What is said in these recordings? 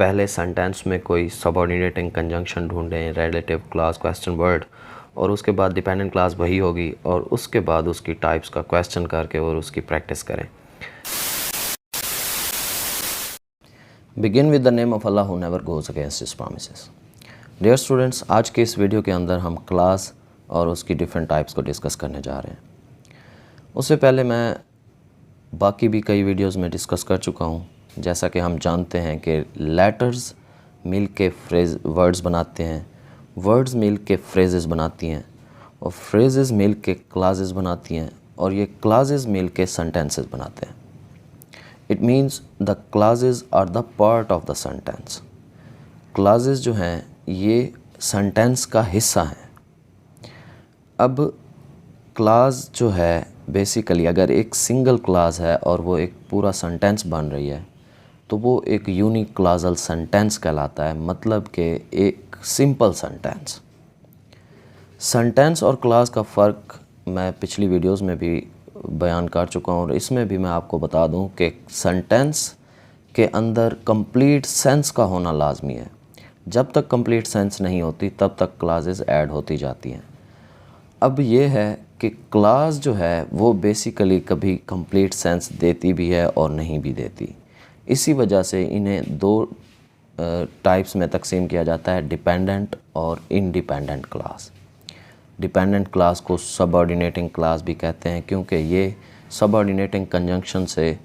पहले सेंटेंस में कोई सबऑर्डिनेटिंग कंजंक्शन ढूंढें, रिलेटिव क्लास, क्वेश्चन वर्ड, और उसके बाद डिपेंडेंट क्लास वही होगी और उसके बाद उसकी टाइप्स का क्वेश्चन करके और उसकी प्रैक्टिस करें। Begin with the name of Allah who never goes against his promises. Dear students, आज के इस वीडियो के अंदर हम क्लास और उसकी डिफरेंट टाइप्स को डिस्कस करने जा रहे हैं। उससे पहले मैं बाकी भी कई वीडियोस में डिस्कस कर चुका हूँ। जैसा कि हम जानते हैं कि लेटर्स मिल के फ्रेज वर्ड्स बनाते हैं, वर्ड्स मिल के फ्रेजेस बनाती हैं और फ्रेजेस मिल के क्लासेस बनाती हैं और ये क्लासेस मिल के सेंटेंसेस बनाते हैं। It means the clauses are the part of the sentence. Clauses जो हैं ये सेंटेंस का हिस्सा हैं। अब क्लास जो है बेसिकली अगर एक सिंगल क्लास है और वो एक पूरा सेंटेंस बन रही है तो वो एक यूनिक क्लाजल सेंटेंस कहलाता है, मतलब कि एक सिंपल सेंटेंस। सेंटेंस और क्लास का फ़र्क मैं पिछली वीडियोस में भी बयान कर चुका हूँ और इसमें भी मैं आपको बता दूँ कि सेंटेंस के अंदर कंप्लीट सेंस का होना लाजमी है। जब तक कंप्लीट सेंस नहीं होती तब तक क्लासेस ऐड होती जाती हैं। अब ये है कि क्लास जो है वो बेसिकली कभी कंप्लीट सेंस देती भी है और नहीं भी देती। इसी वजह से इन्हें दो टाइप्स में तकसीम किया जाता है, डिपेंडेंट और इंडिपेंडेंट क्लास। डिपेंडेंट क्लास को सबऑर्डिनेटिंग क्लास भी कहते हैं क्योंकि ये सबऑर्डिनेटिंग कंजंक्शन से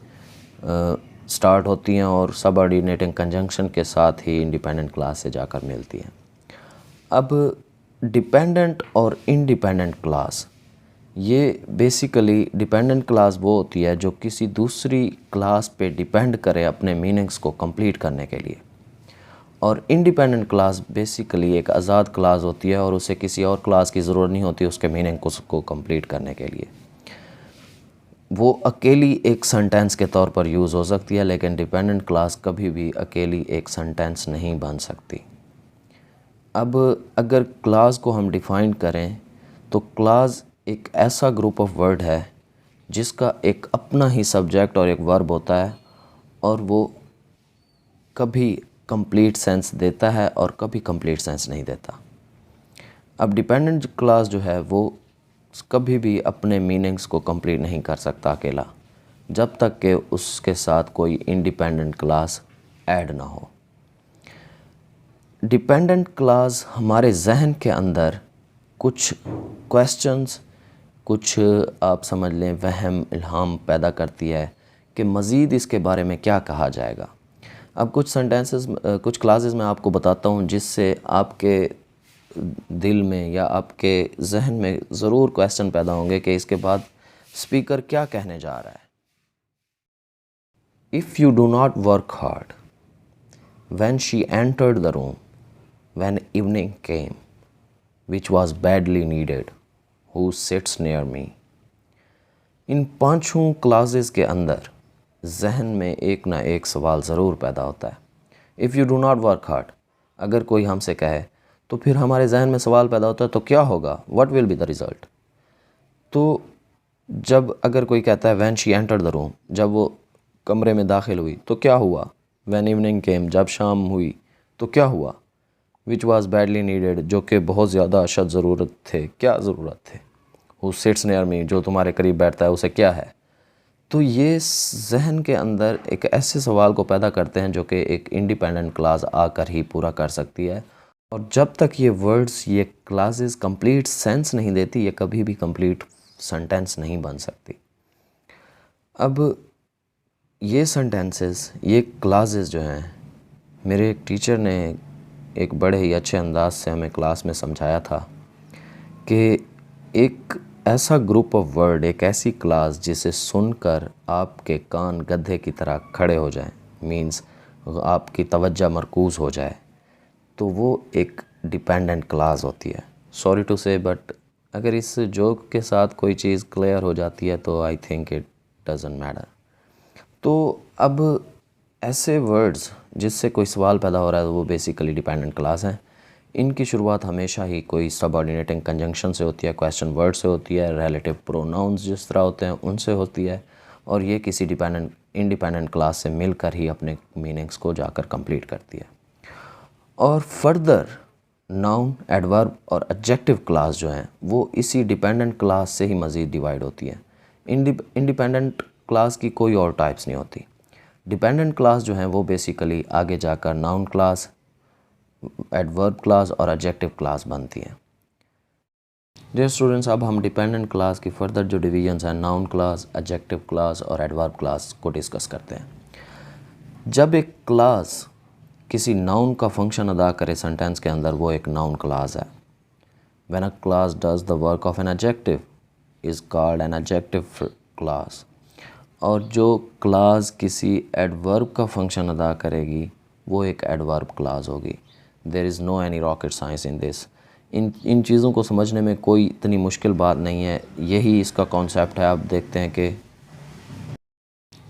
स्टार्ट होती हैं और सबऑर्डिनेटिंग कंजंक्शन के साथ ही इंडिपेंडेंट क्लास से जाकर मिलती हैं। अब डिपेंडेंट और इंडिपेंडेंट क्लास, ये बेसिकली डिपेंडेंट क्लास वो होती है जो किसी दूसरी क्लास पे डिपेंड करे अपने मीनिंग्स को कंप्लीट करने के लिए, और इंडिपेंडेंट क्लास बेसिकली एक आज़ाद क्लास होती है और उसे किसी और क्लास की ज़रूरत नहीं होती उसके मीनिंग को कंप्लीट करने के लिए। वो अकेली एक सेंटेंस के तौर पर यूज़ हो सकती है, लेकिन डिपेंडेंट क्लास कभी भी अकेली एक सेंटेंस नहीं बन सकती। अब अगर क्लास को हम डिफ़ाइन करें तो क्लास एक ऐसा ग्रुप ऑफ वर्ड है जिसका एक अपना ही सब्जेक्ट और एक वर्ब होता है और वो कभी कंप्लीट सेंस देता है और कभी कंप्लीट सेंस नहीं देता। अब डिपेंडेंट क्लास जो है वो कभी भी अपने मीनिंग्स को कंप्लीट नहीं कर सकता अकेला, जब तक कि उसके साथ कोई इंडिपेंडेंट क्लास ऐड ना हो। डिपेंडेंट क्लास हमारे जहन के अंदर कुछ क्वेश्चंस, कुछ आप समझ लें वहम इल्हाम पैदा करती है कि मज़ीद इसके बारे में क्या कहा जाएगा। अब कुछ सेंटेंसेस, कुछ क्लासेस मैं आपको बताता हूँ जिससे आपके दिल में या आपके जहन में ज़रूर क्वेश्चन पैदा होंगे कि इसके बाद स्पीकर क्या कहने जा रहा है। If you do not work hard when she entered the room when evening came which was badly needed, who sits near me। इन पांचों क्लासेस के अंदर जहन में एक ना एक सवाल ज़रूर पैदा होता है। If you do not work hard, अगर कोई हमसे कहे तो फिर हमारे जहन में सवाल पैदा होता है तो क्या होगा, what will be the result. तो जब अगर कोई कहता है when she entered the room, जब वो कमरे में दाखिल हुई तो क्या हुआ, व्हेन इवनिंग केम, जब शाम हुई तो क्या हुआ, विच वॉज़ बैडली नीडेड, जो कि बहुत ज़्यादा अशद ज़रूरत थे, क्या ज़रूरत थे, हु सिट्स नियर मी, जो तुम्हारे करीब बैठता है उसे क्या है। तो ये जहन के अंदर एक ऐसे सवाल को पैदा करते हैं जो कि एक इंडिपेंडेंट क्लास आकर ही पूरा कर सकती है, और जब तक ये वर्ड्स, ये क्लासेस कंप्लीट सेंस नहीं देती, ये कभी भी कंप्लीट सेंटेंस नहीं बन सकती। अब ये सेंटेंसेस, ये क्लासेस जो हैं, मेरे एक टीचर ने एक बड़े ही अच्छे अंदाज से हमें क्लास में समझाया था कि एक ऐसा ग्रुप ऑफ वर्ड, एक ऐसी क्लास जिसे सुनकर आपके कान गधे की तरह खड़े हो जाएं, मींस आपकी तवज्जो मरकूज़ हो जाए, तो वो एक डिपेंडेंट क्लास होती है। सॉरी टू से, बट अगर इस जोक के साथ कोई चीज़ क्लियर हो जाती है तो I think it doesn't matter. तो अब ऐसे वर्ड्स जिससे कोई सवाल पैदा हो रहा है वो बेसिकली डिपेंडेंट क्लास हैं। इनकी शुरुआत हमेशा ही कोई सबऑर्डिनेटिंग कंजंक्शन से होती है, क्वेश्चन वर्ड से होती है, रिलेटिव प्रोनाउंस जिस तरह होते हैं उनसे होती है, और ये किसी इंडिपेंडेंट क्लास से मिलकर ही अपने मीनिंग्स को जाकर कंप्लीट करती है। और फर्दर नाउन, एडवर्ब और एडजेक्टिव क्लास जो हैं वो इसी डिपेंडेंट क्लास से ही मज़ीद डिवाइड होती है। इंडिपेंडेंट क्लास की कोई और टाइप्स नहीं होती। डिपेंडेंट क्लास जो हैं वो बेसिकली आगे जाकर नाउन क्लास, एडवर्ब क्लास और एडजेक्टिव क्लास बनती हैं। डियर स्टूडेंट्स, अब हम डिपेंडेंट क्लास की फर्दर जो डिवीजन्स हैं, नाउन क्लास, एडजेक्टिव क्लास और एडवर्ब क्लास को डिस्कस करते हैं। जब एक क्लास किसी नाउन का फंक्शन अदा करे सेंटेंस के अंदर, वो एक नाउन क्लास है। When a class does the work of an adjective is called an adjective class. और जो क्लास किसी एडवर्ब का फंक्शन अदा करेगी वो एक एडवर्ब क्लास होगी। There is no any rocket science in this. इन चीज़ों को समझने में कोई इतनी मुश्किल बात नहीं है, यही इसका कॉन्सेप्ट है। आप देखते हैं कि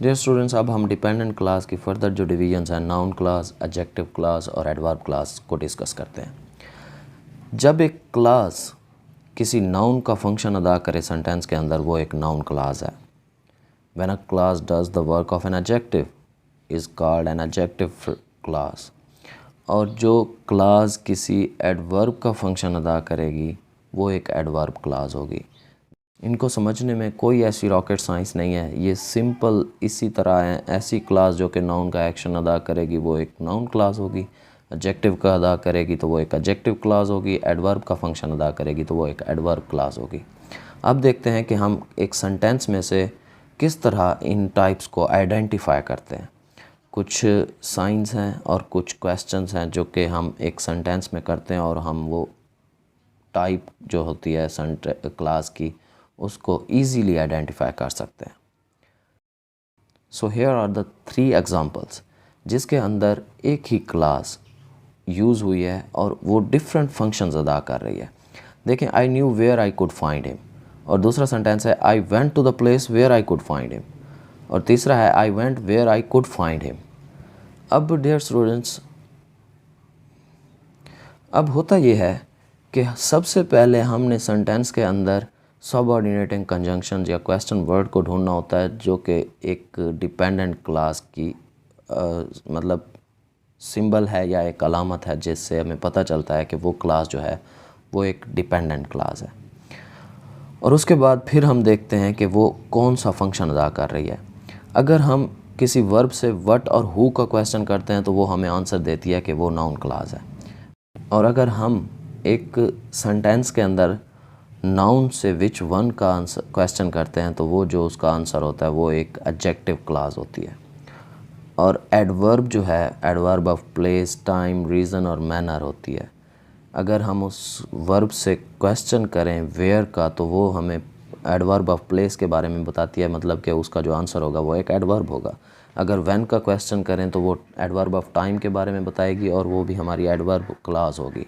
डियर स्टूडेंट्स, अब हम डिपेंडेंट क्लास की फर्दर जो डिवीजन्स हैं, नाउन क्लास, एडजेक्टिव क्लास और एडवर्ब क्लास को डिस्कस करते हैं। जब एक क्लास किसी नाउन का फंक्शन अदा करे सेंटेंस के अंदर, वो एक नाउन क्लास है। When a class does the work of an adjective is called an adjective class. और जो क्लास किसी एडवर्ब का फंक्शन अदा करेगी वो एक एडवर्ब क्लास होगी। इनको समझने में कोई ऐसी रॉकेट साइंस नहीं है, ये सिंपल इसी तरह है। ऐसी क्लास जो कि नाउन का एक्शन अदा करेगी वो एक नाउन क्लास होगी, एडजेक्टिव का अदा करेगी तो वो एक एडजेक्टिव क्लास होगी, एडवर्ब का फंक्शन अदा करेगी तो वो एक एडवर्ब क्लास होगी। अब देखते हैं कि हम एक सेंटेंस में से किस तरह इन टाइप्स को आइडेंटिफाई करते हैं। कुछ साइंस हैं और कुछ क्वेश्चंस हैं जो कि हम एक सेंटेंस में करते हैं और हम वो टाइप जो होती है क्लास की उसको ईज़िली आइडेंटिफाई कर सकते हैं। So here are the 3 examples जिसके अंदर एक ही क्लास यूज़ हुई है और वो डिफरेंट फंक्शंस अदा कर रही है। देखें, I knew where I could find him, और दूसरा सेंटेंस है I went to the place where I could find him, और तीसरा है I went where I could find him. अब डियर स्टूडेंट्स, अब होता ये है कि सबसे पहले हमने सेंटेंस के अंदर सबऑर्डिनेटिंग कंजंक्शन या क्वेश्चन वर्ड को ढूंढना होता है जो कि एक डिपेंडेंट क्लास की मतलब सिंबल है या एक अलामत है जिससे हमें पता चलता है कि वो क्लास जो है वो एक डिपेंडेंट क्लास है। और उसके बाद फिर हम देखते हैं कि वो कौन सा फंक्शन अदा कर रही है। अगर हम किसी वर्ब से व्हाट और हु का क्वेश्चन करते हैं तो वो हमें आंसर देती है कि वो नाउन क्लास है। और अगर हम एक सेंटेंस के अंदर नाउन से विच वन का आंसर क्वेश्चन करते हैं तो वो जो उसका आंसर होता है वो एक एडजेक्टिव क्लास होती है। और एडवर्ब जो है, adverb of place, time, reason और मैनर होती है। अगर हम उस वर्ब से क्वेश्चन करें वेयर का तो वो हमें एडवर्ब ऑफ प्लेस के बारे में बताती है, मतलब कि उसका जो आंसर होगा वो एक एडवर्ब होगा। अगर व्हेन का क्वेश्चन करें तो वो एडवर्ब ऑफ टाइम के बारे में बताएगी और वो भी हमारी एडवर्ब क्लास होगी।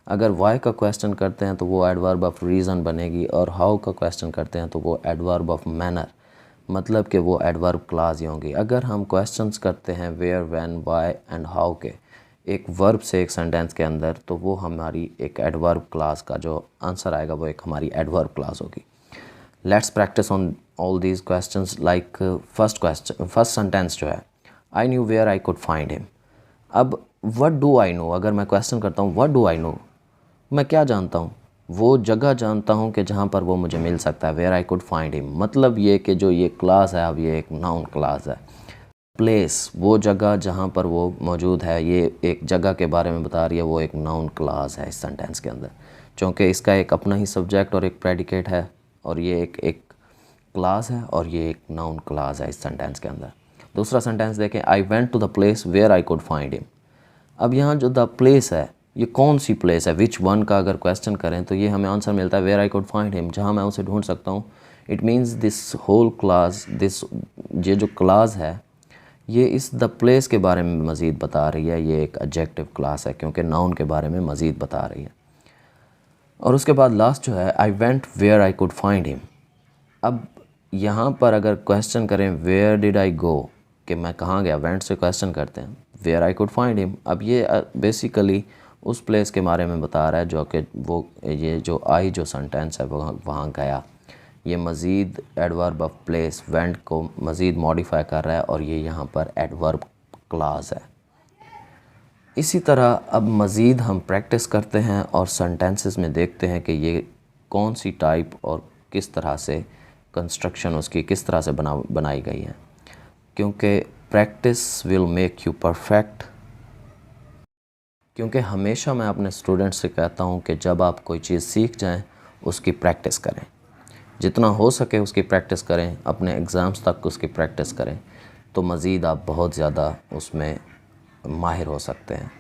अगर वाई का क्वेश्चन करते हैं तो वो एडवर्ब ऑफ रीज़न बनेगी, और हाउ का क्वेश्चन करते हैं तो वो एडवर्ब ऑफ मैनर, मतलब कि वो एडवर्ब क्लास ही होंगी। अगर हम क्वेश्चंस करते हैं where, when, why and how के एक वर्ब से एक सेंटेंस के अंदर तो वो हमारी एक एडवर्ब क्लास का जो आंसर आएगा वो एक हमारी एडवर्ब क्लास होगी। Let's practice on all these questions. Like first sentence जो है, I knew where I could find him. अब व्हाट डू आई नो, अगर मैं क्वेश्चन करता हूँ व्हाट डू आई नो, मैं क्या जानता हूँ, वो जगह जानता हूँ कि जहाँ पर वो मुझे मिल सकता है। Where I could find him, मतलब ये कि जो ये क्लास है अब ये एक नाउन क्लास है। प्लेस, वो जगह जहाँ पर वो मौजूद है, ये एक जगह के बारे में बता रही है, वो एक नाउन क्लास है इस सेंटेंस के अंदर, क्योंकि इसका एक अपना ही सब्जेक्ट और एक प्रेडिकेट है और ये एक क्लास है और ये एक नाउन क्लास है इस सेंटेंस के अंदर। दूसरा सेंटेंस देखें, I went to the place where I could find him. अब यहाँ जो द प्लेस है ये कौन सी प्लेस है, विच वन का अगर क्वेश्चन करें तो ये हमें आंसर मिलता है where I could find him, जहाँ मैं उसे ढूंढ सकता हूँ। It means this whole clause, ये जो क्लास है ये इस द प्लेस के बारे में मज़ीद बता रही है। ये एक एडजेक्टिव क्लास है क्योंकि नाउन के बारे में मज़ीद बता रही है। और उसके बाद लास्ट जो है, I went where I could find him. अब यहाँ पर अगर क्वेश्चन करें वेयर डिड आई गो, कि मैं कहाँ गया, वेंट से क्वेश्चन करते हैं, where I could find him. अब ये बेसिकली उस प्लेस के बारे में बता रहा है जो कि वो ये जो आई जो सेंटेंस है वो वहाँ गया, ये मज़ीद एडवर्ब ऑफ प्लेस वेंट को मज़ीद मॉडिफाई कर रहा है और ये यहाँ पर एडवर्ब क्लास है। इसी तरह अब मज़ीद हम प्रैक्टिस करते हैं और सेंटेंसेस में देखते हैं कि ये कौन सी टाइप और किस तरह से कंस्ट्रक्शन उसकी किस तरह से बनाई गई है, क्योंकि practice will make you perfect. क्योंकि हमेशा मैं अपने स्टूडेंट्स से कहता हूँ कि जब आप कोई चीज़ सीख जाएं उसकी प्रैक्टिस करें, जितना हो सके उसकी प्रैक्टिस करें, अपने एग्ज़ाम्स तक उसकी प्रैक्टिस करें, तो मज़ीद आप बहुत ज़्यादा उसमें माहिर हो सकते हैं।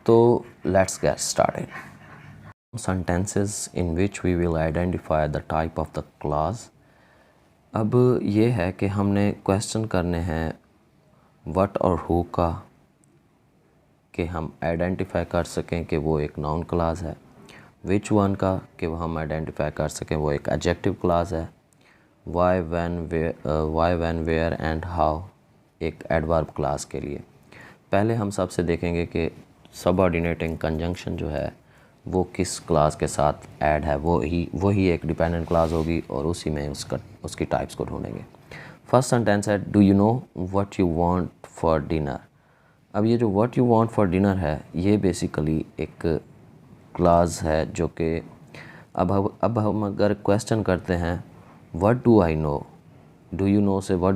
तो let's get started. Sentences in which we will identify the type of the clause. अब ये है कि हमने क्वेश्चन करने हैं व्हाट और हु का, कि हम आइडेंटिफाई कर सकें कि वो एक नाउन क्लास है। विच वन का, कि वो हम आइडेंटिफाई कर सकें वो एक एडजेक्टिव क्लास है। Why when where and how एक एडवर्ब क्लास के लिए। पहले हम सबसे देखेंगे कि सबऑर्डिनेटिंग कंजंक्शन जो है वो किस क्लास के साथ ऐड है, वही एक डिपेंडेंट क्लास होगी और उसी में उसकी टाइप्स को ढूंढेंगे। फर्स्ट सेंटेंस है do you know what you want for dinner. अब ये जो what you want for dinner है ये बेसिकली एक क्लास है जो कि अब हम अगर क्वेश्चन करते हैं what do I no, do you know से व्हाट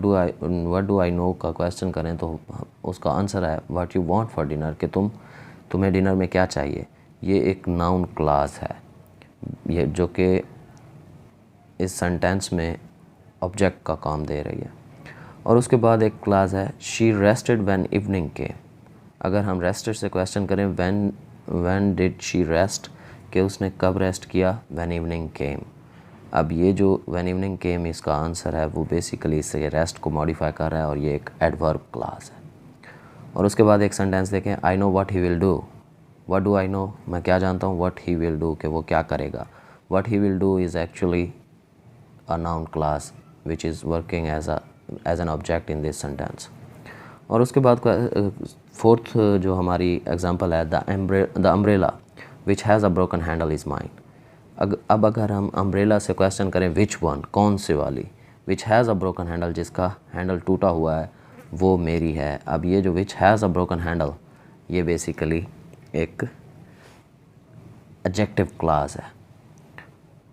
डू आई नो का क्वेश्चन करें तो उसका आंसर है what you want for dinner, कि तुम्हें डिनर में क्या चाहिए। ये एक नाउन क्लास है, ये जो कि इस सेंटेंस में ऑब्जेक्ट का काम दे रही है। और उसके बाद एक क्लास है शी रेस्टेड व्हेन इवनिंग के। अगर हम रेस्टेड से क्वेश्चन करें व्हेन डिड शी रेस्ट, कि उसने कब रेस्ट किया, व्हेन इवनिंग केम। अब ये जो व्हेन इवनिंग केम इसका आंसर है वो बेसिकली इससे रेस्ट को मॉडिफाई कर रहा है और ये एक एडवर्ब क्लास है। और उसके बाद एक सेंटेंस देखें I know what he will do. What do I no, मैं क्या जानता हूँ, व्हाट ही विल डू, कि वो क्या करेगा। What he will do is actually a noun clause which is working as an object in this sentence. और उसके बाद फोर्थ जो हमारी एग्जांपल है the umbrella which has a broken handle is mine. अब अगर हम अम्ब्रेला से क्वेश्चन करें विच वन, कौन से वाली, विच हैज़ अ ब्रोकन हैंडल, जिसका हैंडल टूटा हुआ है वो मेरी है। अब ये जो विच हैज़ अ ब्रोकन हैंडल ये बेसिकली एक एडजेक्टिव क्लास है।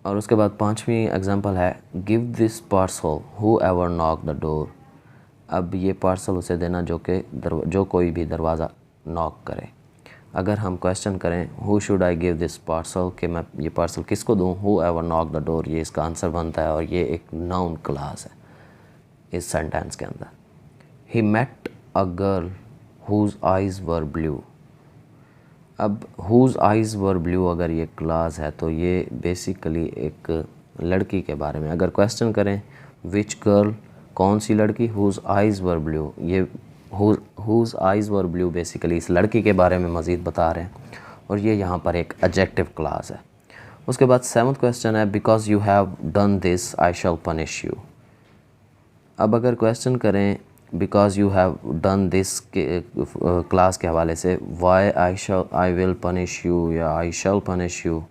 और उसके बाद पांचवी एग्जांपल है give this parcel who ever knock the door. अब ये पार्सल उसे देना जो कोई भी दरवाज़ा नॉक करे। अगर हम क्वेश्चन करें who should I give this parcel, कि मैं ये पार्सल किसको दूँ, who ever knock the door, ये इसका आंसर बनता है और ये एक नाउन क्लास है इस सेंटेंस के अंदर। He met a girl whose eyes were blue. अब हुज आइज़ वर ब्लू अगर ये क्लास है तो ये बेसिकली एक लड़की के बारे में। अगर क्वेश्चन करें विच गर्ल, कौन सी लड़की, हुज आइज़ वर ब्लू, ये whose eyes were blue basically इस लड़की के बारे में मज़ीद बता रहे हैं और ये यहाँ पर एक एडजेक्टिव क्लास है। उसके बाद सेवन्थ क्वेश्चन है because you have done this I shall punish you. अब अगर क्वेश्चन करें because you have done this के क्लास के हवाले से why I will punish you या आई शैल पनिश यू,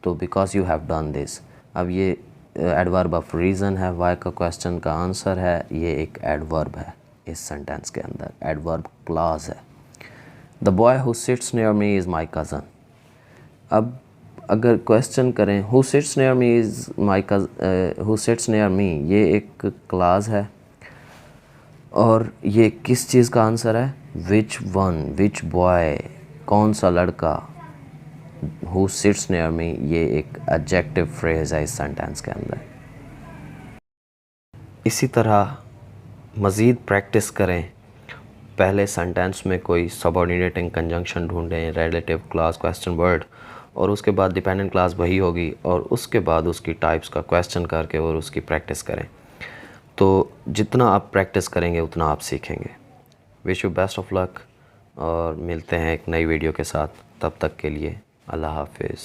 तो because you have done this. अब ये एडवर्ब ऑफ रीज़न है, वाई का क्वेश्चन का आंसर है, ये एक एडवर्ब है इस सेंटेंस के अंदर, एडवर्ब क्लास है। The boy who sits near me is my cousin. अब अगर क्वेश्चन करें who sits near me is my who sits near me, ये एक क्लास है और ये किस चीज़ का आंसर है, विच वन, विच बॉय, कौन सा लड़का, हु सिट्स नियर मी ये एक एडजेक्टिव फ्रेज है इस सेंटेंस के अंदर। इसी तरह मज़ीद प्रैक्टिस करें, पहले सेंटेंस में कोई सबऑर्डिनेटिंग कंजंक्शन ढूंढें, रिलेटिव क्लास, क्वेश्चन वर्ड, और उसके बाद डिपेंडेंट क्लास वही होगी और उसके बाद उसकी टाइप्स का क्वेश्चन करके और उसकी प्रैक्टिस करें। तो जितना आप प्रैक्टिस करेंगे उतना आप सीखेंगे। Wish you best of luck और मिलते हैं एक नई वीडियो के साथ। तब तक के लिए अल्लाह हाफिज़।